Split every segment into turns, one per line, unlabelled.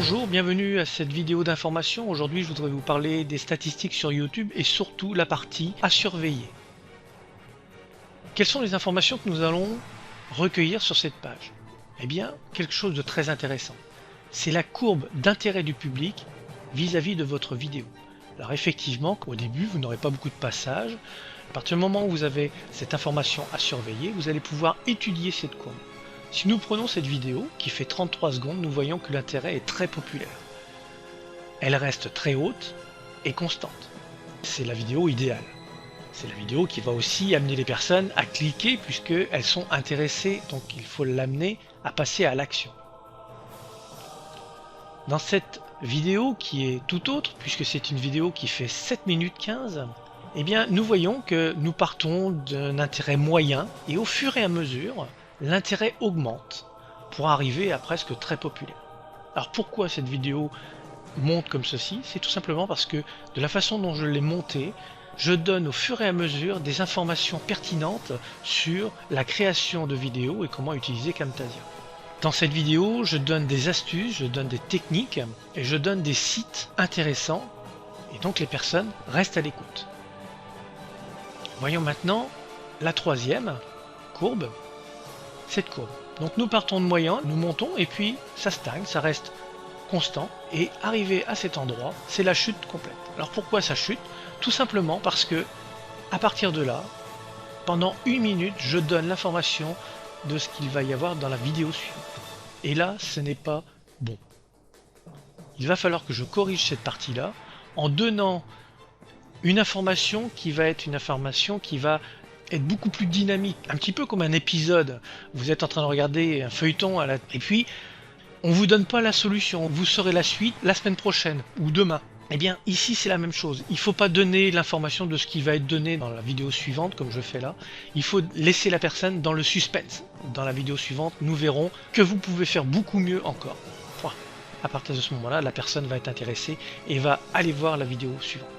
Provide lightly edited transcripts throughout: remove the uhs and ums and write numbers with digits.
Bonjour, bienvenue à cette vidéo d'information. Aujourd'hui, je voudrais vous parler des statistiques sur YouTube et surtout la partie à surveiller. Quelles sont les informations que nous allons recueillir sur cette page? Eh bien, quelque chose de très intéressant. C'est la courbe d'intérêt du public vis-à-vis de votre vidéo. Alors effectivement, au début, vous n'aurez pas beaucoup de passages. À partir du moment où vous avez cette information à surveiller, vous allez pouvoir étudier cette courbe. Si nous prenons cette vidéo qui fait 33 secondes, nous voyons que l'intérêt est très populaire. Elle reste très haute et constante. C'est la vidéo idéale. C'est la vidéo qui va aussi amener les personnes à cliquer puisqu'elles sont intéressées, donc il faut l'amener à passer à l'action. Dans cette vidéo qui est tout autre, puisque c'est une vidéo qui fait 7 minutes 15, eh bien nous voyons que nous partons d'un intérêt moyen et au fur et à mesure, l'intérêt augmente pour arriver à presque très populaire. Alors pourquoi cette vidéo monte comme ceci? C'est tout simplement parce que de la façon dont je l'ai montée, je donne au fur et à mesure des informations pertinentes sur la création de vidéos et comment utiliser Camtasia. Dans cette vidéo, je donne des astuces, je donne des techniques et je donne des sites intéressants et donc les personnes restent à l'écoute. Voyons maintenant la troisième courbe. Cette courbe. Donc nous partons de moyen, nous montons et puis ça stagne, ça reste constant et arrivé à cet endroit, c'est la chute complète. Alors pourquoi ça chute? Tout simplement parce que à partir de là, pendant 1 minute, je donne l'information de ce qu'il va y avoir dans la vidéo suivante. Et là, ce n'est pas bon. Il va falloir que je corrige cette partie-là en donnant une information qui va être une information qui va être beaucoup plus dynamique, un petit peu comme un épisode. Vous êtes en train de regarder un feuilleton et puis on vous donne pas la solution, vous saurez la suite la semaine prochaine ou demain. Eh bien ici c'est la même chose, il faut pas donner l'information de ce qui va être donné dans la vidéo suivante comme je fais là, il faut laisser la personne dans le suspense. Dans la vidéo suivante, nous verrons que vous pouvez faire beaucoup mieux encore. Point. À partir de ce moment-là, la personne va être intéressée et va aller voir la vidéo suivante.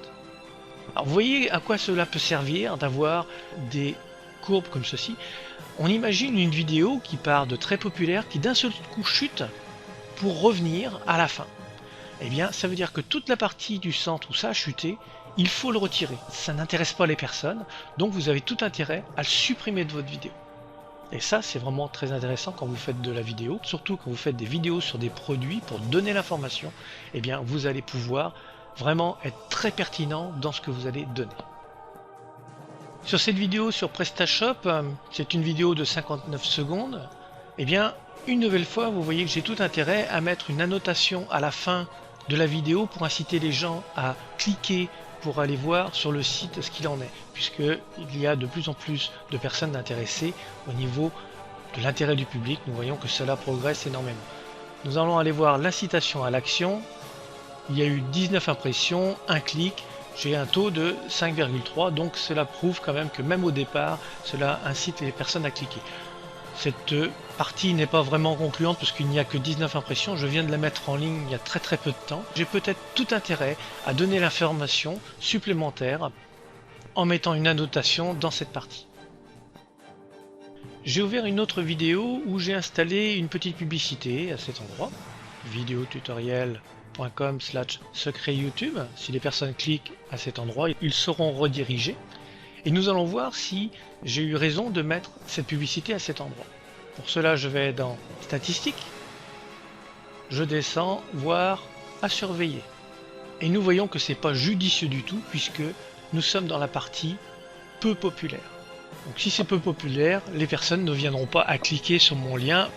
Alors vous voyez à quoi cela peut servir d'avoir des courbes comme ceci. On imagine une vidéo qui part de très populaire, qui d'un seul coup chute pour revenir à la fin. Eh bien ça veut dire que toute la partie du centre où ça a chuté, il faut le retirer. Ça n'intéresse pas les personnes, donc vous avez tout intérêt à le supprimer de votre vidéo. Et ça c'est vraiment très intéressant quand vous faites de la vidéo, surtout quand vous faites des vidéos sur des produits pour donner l'information, eh bien vous allez pouvoir vraiment être très pertinent dans ce que vous allez donner. Sur cette vidéo sur PrestaShop, c'est une vidéo de 59 secondes, et bien une nouvelle fois vous voyez que j'ai tout intérêt à mettre une annotation à la fin de la vidéo pour inciter les gens à cliquer pour aller voir sur le site ce qu'il en est, puisqu'il y a de plus en plus de personnes intéressées au niveau de l'intérêt du public. Nous voyons que cela progresse énormément. Nous allons aller voir l'incitation à l'action. Il y a eu 19 impressions, un clic, j'ai un taux de 5,3, donc cela prouve quand même que même au départ, cela incite les personnes à cliquer. Cette partie n'est pas vraiment concluante parce qu'il n'y a que 19 impressions, je viens de la mettre en ligne il y a très peu de temps. J'ai peut-être tout intérêt à donner l'information supplémentaire en mettant une annotation dans cette partie. J'ai ouvert une autre vidéo où j'ai installé une petite publicité à cet endroit, videotutoriel.com/secret YouTube. Si les personnes cliquent à cet endroit, ils seront redirigés. Et nous allons voir si j'ai eu raison de mettre cette publicité à cet endroit. Pour cela, je vais dans Statistiques, je descends, voir à surveiller. Et nous voyons que c'est pas judicieux du tout puisque nous sommes dans la partie peu populaire. Donc si c'est peu populaire, les personnes ne viendront pas à cliquer sur mon lien.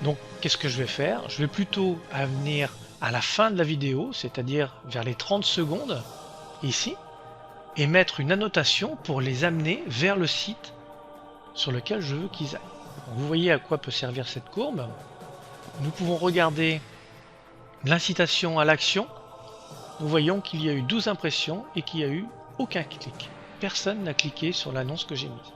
Donc qu'est-ce que je vais faire? Je vais plutôt venir à la fin de la vidéo, c'est-à-dire vers les 30 secondes, ici, et mettre une annotation pour les amener vers le site sur lequel je veux qu'ils aillent. Donc vous voyez à quoi peut servir cette courbe. Nous pouvons regarder l'incitation à l'action. Nous voyons qu'il y a eu 12 impressions et qu'il n'y a eu aucun clic. Personne n'a cliqué sur l'annonce que j'ai mise.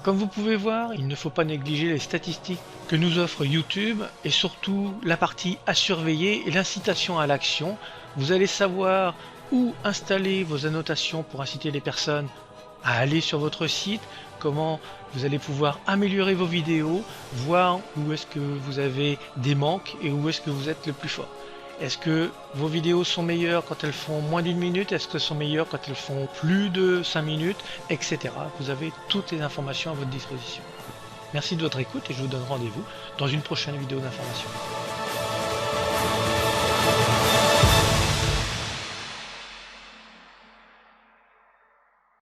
Comme vous pouvez voir, il ne faut pas négliger les statistiques que nous offre YouTube et surtout la partie à surveiller et l'incitation à l'action. Vous allez savoir où installer vos annotations pour inciter les personnes à aller sur votre site, comment vous allez pouvoir améliorer vos vidéos, voir où est-ce que vous avez des manques et où est-ce que vous êtes le plus fort. Est-ce que vos vidéos sont meilleures quand elles font moins d'1 minute? Est-ce qu'elles sont meilleures quand elles font plus de 5 minutes? Etc. Vous avez toutes les informations à votre disposition. Merci de votre écoute et je vous donne rendez-vous dans une prochaine vidéo d'information.